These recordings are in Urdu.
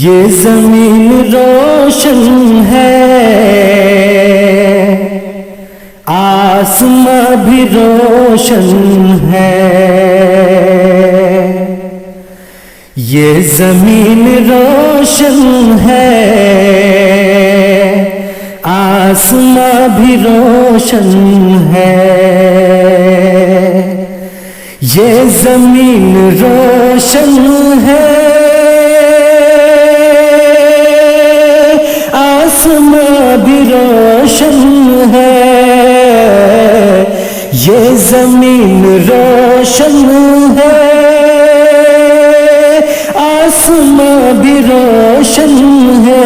یہ زمین روشن ہے، آسماں بھی روشن ہے۔ یہ زمین روشن ہے، آسماں بھی روشن ہے۔ یہ زمین روشن ہے، آسماں بھی روشن ہے۔ یہ زمین روشن ہے، آسماں بھی روشن ہے۔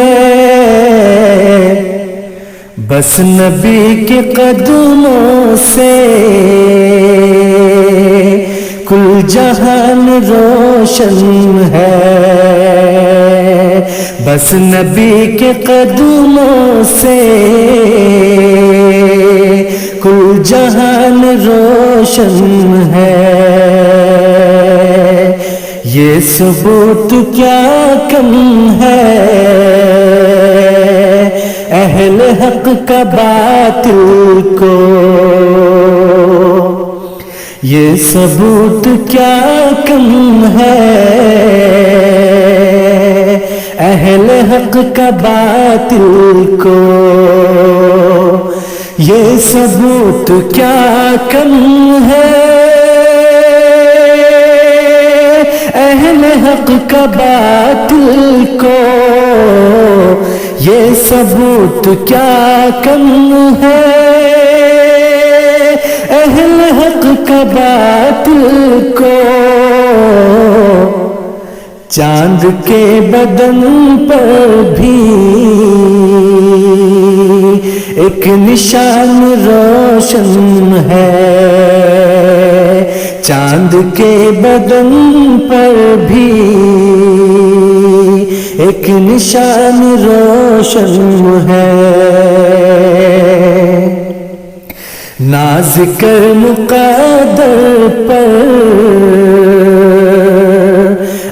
بس نبی کے قدموں سے کل جہان روشن ہے۔ بس نبی کے قدموں سے کل جہان روشن ہے۔ یہ ثبوت کیا کم ہے اہل حق کا باطل کو، یہ ثبوت کیا کم ہے اہل حق کا باطل کو، یہ ثبوت کیا کم ہے اہل حق کا باطل کو، یہ ثبوت کیا کم ہے اہل حق کا باطل کو۔ چاند کے بدن پر بھی ایک نشان روشن ہے، چاند کے بدن پر بھی ایک نشان روشن ہے۔ ناز کر مقدر پر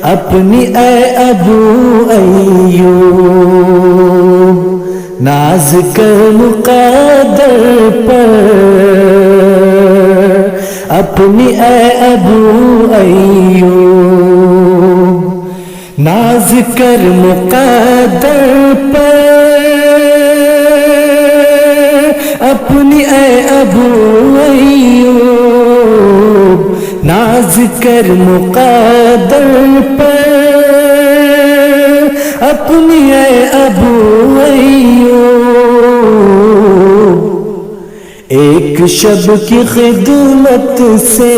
اپنی اے ابو ایوب، ناز کر مقدر پر اپنی اے ابو ایوب، ناز کر مقدر پر اپنی اے ابو ایوب، ناز کر مقدر پر اپنی اے ابو ایوب۔ ایک شب کی خدمت سے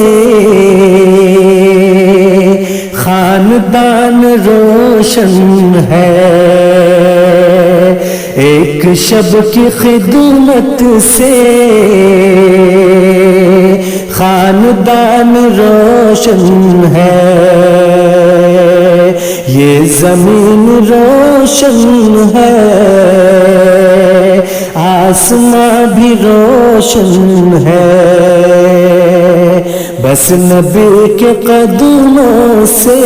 خاندان روشن ہے، ایک شب کی خدمت سے خاندان روشن ہے۔ یہ زمین روشن ہے، آسماں بھی روشن ہے۔ بس نبی کے قدموں سے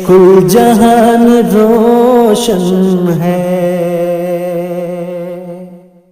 کل جہان روشن ہے۔